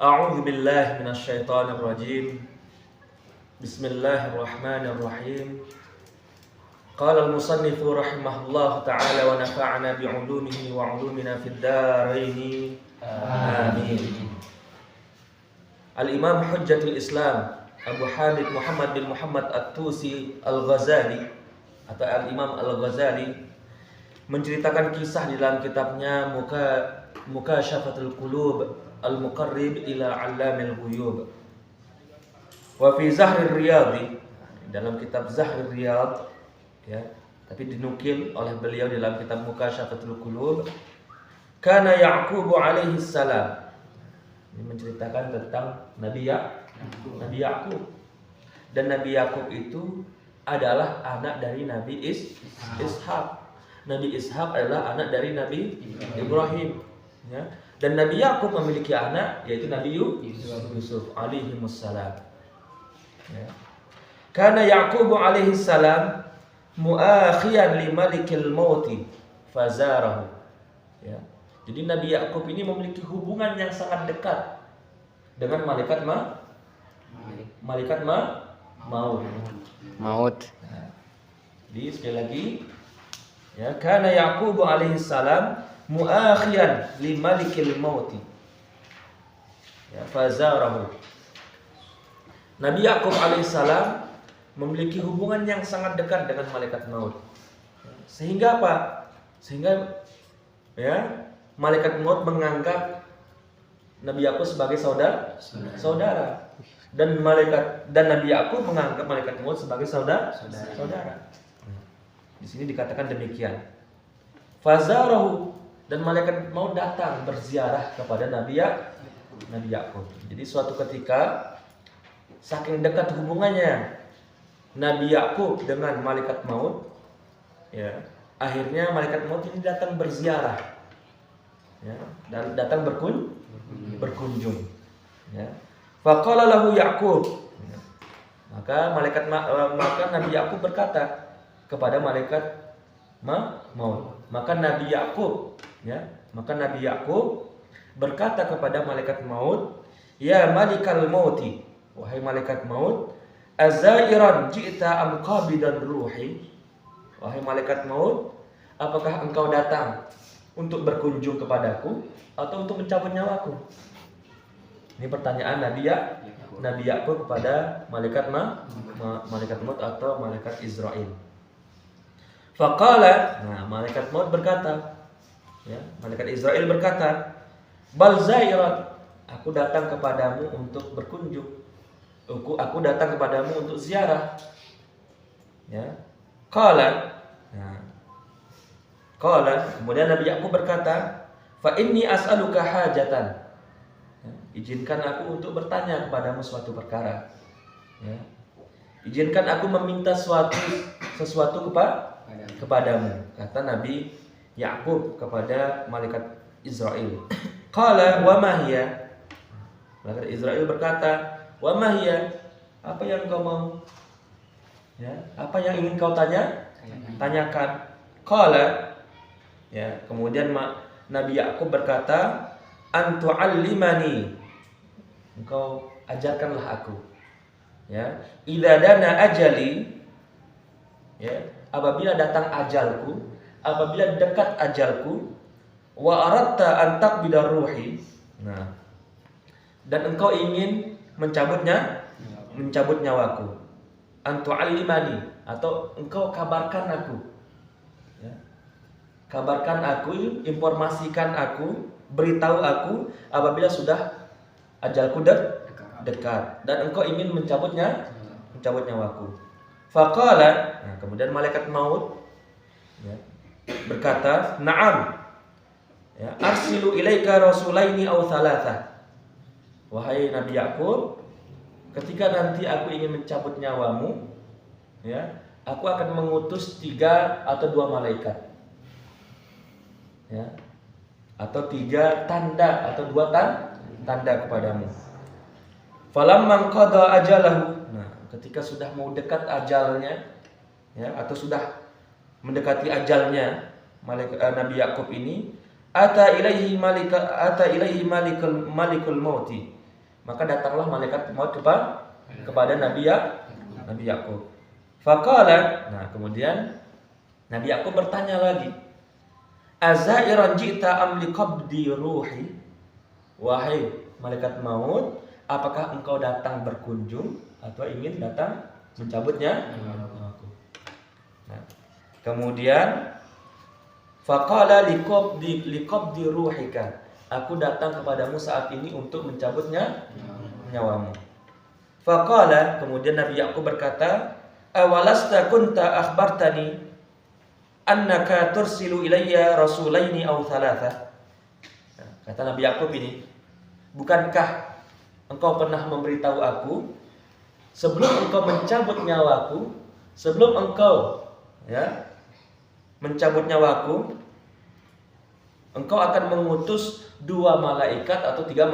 A'udzu billahi minasyaitonir rajim. Bismillahirrahmanirrahim. Qala al-musannifu rahimahullahu ta'ala wa nafa'ana bi'ulumihi wa 'ulumina fid dharain. Amin. Al-Imam Hujjatul Islam Abu Hamid Muhammad bin Muhammad At-Tusi Al-Ghazali atau Al-Imam Al-Ghazali menceritakan kisah di dalam kitabnya Mukashafatul Qulub Al-Muqarrib ila 'Allamil Ghuyub. Wa fi Zahrir Riyadh, dalam kitab Zahrir Riyadh ya, tapi dinukil oleh beliau dalam kitab Mukashafatul Qulub, kana Ya'qub alaihi salam. Ini menceritakan tentang Nabi Ya'qub. Dan Nabi Ya'qub itu adalah anak dari Nabi Ishaq. Nabi Ishaq adalah anak dari Nabi Ibrahim ya. Dan Nabi Ya'qub memiliki anak yaitu Nabi Yusuf alaihi wassalam ya. Karena Ya'qub alaihi salam muakhiyan li malikil mauti fazarahu ya. Jadi Nabi Ya'qub ini memiliki hubungan yang sangat dekat dengan malaikat maut. Nah, jadi sekali lagi ya, karena Ya'qub alaihi salam muakhiyan li malikil mauti ya fazarahu. Nabi Ya'qub alaihi salam memiliki hubungan yang sangat dekat dengan malaikat maut. Sehingga apa? Sehingga ya, malaikat maut menganggap Nabi Ya'qub sebagai saudara. Dan Nabi Ya'qub menganggap malaikat maut sebagai saudara. Di sini dikatakan demikian. Fazarahu, dan malaikat maut datang berziarah kepada Nabi Ya'qub. Jadi suatu ketika saking dekat hubungannya Nabi Ya'qub dengan malaikat maut ya, akhirnya malaikat maut ini datang berziarah ya, dan datang berkunjung ya. Faqala lahu Ya'qub, maka Nabi Ya'qub berkata kepada malaikat maut. Maka Nabi Ya'qub berkata kepada malaikat maut, ya malikal mauti, wahai malaikat maut, azairan ji'ta am qabidan ruhi, wahai malaikat maut, apakah engkau datang untuk berkunjung kepadaku atau untuk mencabut nyawaku? Ini pertanyaan Nabi Ya'qub kepada malaikat maut atau malaikat Israel. Faqala, nah malaikat maut berkata, ya, malaikat Israel berkata, bal zairan, aku datang kepadamu untuk berkunjung. Aku datang kepadamu untuk ziarah. Ya. Qala, kemudian Nabi Ya'qub berkata, fa inni as'aluka hajatan. Ya, izinkan aku untuk bertanya kepadamu suatu perkara. Ya. Izinkan aku meminta sesuatu kepadamu, kata Nabi Ya'qub kepada malaikat Israel. Qala wa ma hiya? Malaikat Israel berkata, wa ma hiya? Apa yang kau mau? Ya, apa yang ingin kau tanyakan? Qala, ya, kemudian Nabi Ya'qub berkata, antu'allimani, engkau ajarkanlah aku. Ya, idza dana ajali, ya, apabila datang ajalku, apabila dekat ajalku, wa aradta an taqbida ruhi, nah, dan engkau ingin mencabut nyawaku, antu'allimani, atau engkau kabarkan aku, ya, kabarkan aku, informasikan aku, beritahu aku apabila sudah ajalku dekat dan engkau ingin mencabut nyawaku. Faqala, nah, kemudian malaikat maut ya, berkata, na'am, ya, arsilu ilaika rasulaini aw thalatha. Wahai Nabi Ya'qub, ketika nanti aku ingin mencabut nyawamu, ya, aku akan mengutus 3 atau 2 malaikat, ya, atau 3 tanda atau 2 tanda kepadamu. Falamman qada ajalahu, nah, ketika sudah mau dekat ajalnya, ya, atau sudah mendekati ajalnya, Nabi Ya'qub ini, ata ilaihi malikul mauti, Maka datanglah malaikat maut kepada Nabi Yakub. Faqala, nah kemudian Nabi Yakub bertanya lagi, azairan ji'ta am liqabdi ruhi? Wahai malaikat maut, apakah engkau datang berkunjung atau ingin datang mencabutnya? Nah, kemudian faqala liqabdi ruhika, aku datang kepadamu saat ini untuk mencabutnya nyawamu. Faqala, kemudian Nabi Yakub berkata, awalasta kunta akhbartani annaka tursilu ilayya rasulaini aw thalatha. Kata Nabi Yakub ini, bukankah engkau pernah memberitahu aku sebelum engkau mencabut nyawaku, sebelum engkau mencabut nyawaku, engkau akan mengutus 2 malaikat atau 3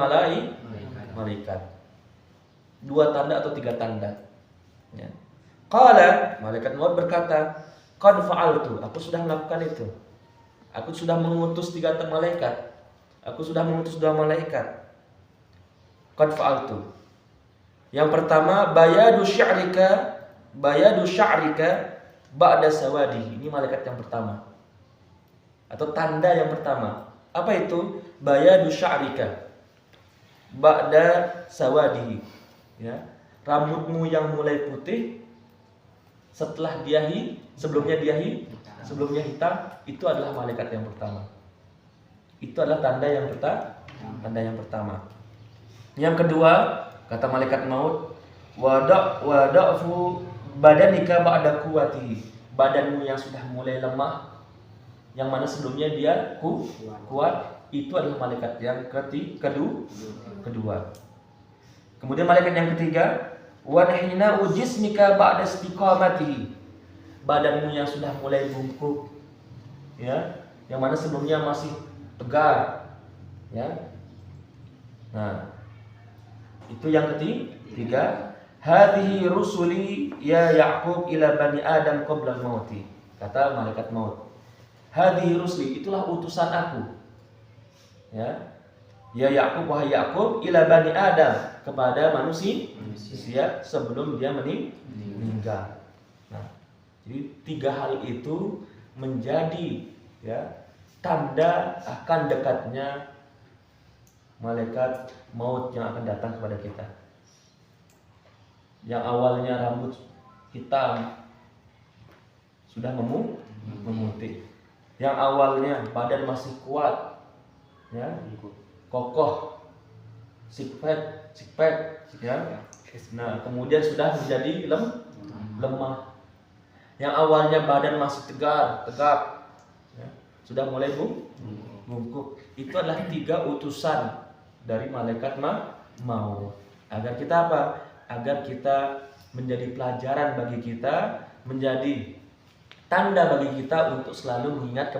malaikat. 2 tanda atau 3 tanda. Ya. Qala, malaikat maut berkata, qad fa'altu, aku sudah melakukan itu. Aku sudah mengutus 3 malaikat. Aku sudah mengutus 2 malaikat. Qad fa'altu. Yang pertama, bayadu sya'rika ba'da sawadihi. Ini malaikat yang pertama. Atau tanda yang pertama. Apa itu? Bayadu sya'rika ba'da sawadihi. Ya. Rambutmu yang mulai putih sebelumnya hitam, itu adalah malaikat yang pertama. Itu adalah tanda yang pertama. Yang kedua, kata malaikat maut, wada'fu badanika ba'da quwwatihi. Badanmu yang sudah mulai lemah, yang mana sebelumnya dia kuat, itu adalah malaikat yang kedua. Kemudian malaikat yang ketiga, wa nahina ujismika ba'da istiqamatihi. Badanmu yang sudah mulai bungkuk, ya, yang mana sebelumnya masih tegar, ya. Nah, itu yang ketiga. Hadhihi rusuli ya Yaqub ila bani Adam qabla mauti. Kata malaikat maut, hadhihi rusuli, itulah utusan aku. Ya. Ya Yaqub, wahai Yaqub, ila bani Adam, kepada manusia sebelum dia meninggal. Nah, jadi 3 hal itu menjadi tanda akan dekatnya malaikat maut yang akan datang kepada kita. Yang awalnya rambut hitam sudah memutih. Yang awalnya badan masih kuat, kokoh, six pack, ya. Nah, kemudian sudah menjadi lemah. Yang awalnya badan masih tegap, sudah mulai bungkuk. Itu adalah 3 utusan dari malaikat maut. Agar kita apa? Agar kita menjadi pelajaran bagi kita, menjadi tanda bagi kita untuk selalu mengingat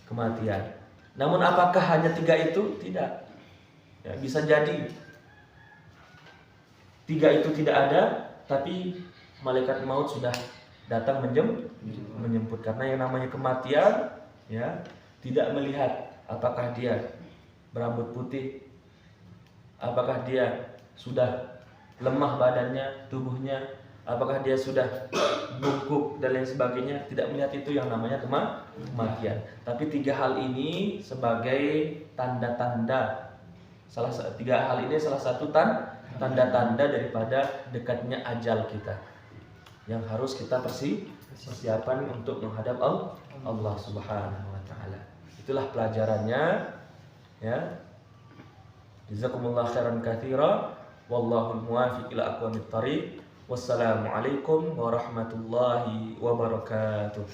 kematian. Namun apakah hanya 3 itu? Tidak. Ya, bisa jadi 3 itu tidak ada, tapi malaikat maut sudah datang menjemput. Karena yang namanya kematian, ya, tidak melihat apakah dia berambut putih, apakah dia sudah lemah badannya, tubuhnya, apakah dia sudah bungkuk dan lain sebagainya. Tidak melihat itu yang namanya kematian. Tapi 3 hal ini sebagai tanda-tanda. 3 hal ini salah satu tanda-tanda daripada dekatnya ajal kita, yang harus kita persiapan untuk menghadap Allah Subhanahu wa taala. Itulah pelajarannya, ya. Jazakumullah khairan katsira, wallahul muwaffiq ila aqwamit thariq. Wassalamualaikum warahmatullahi wabarakatuh.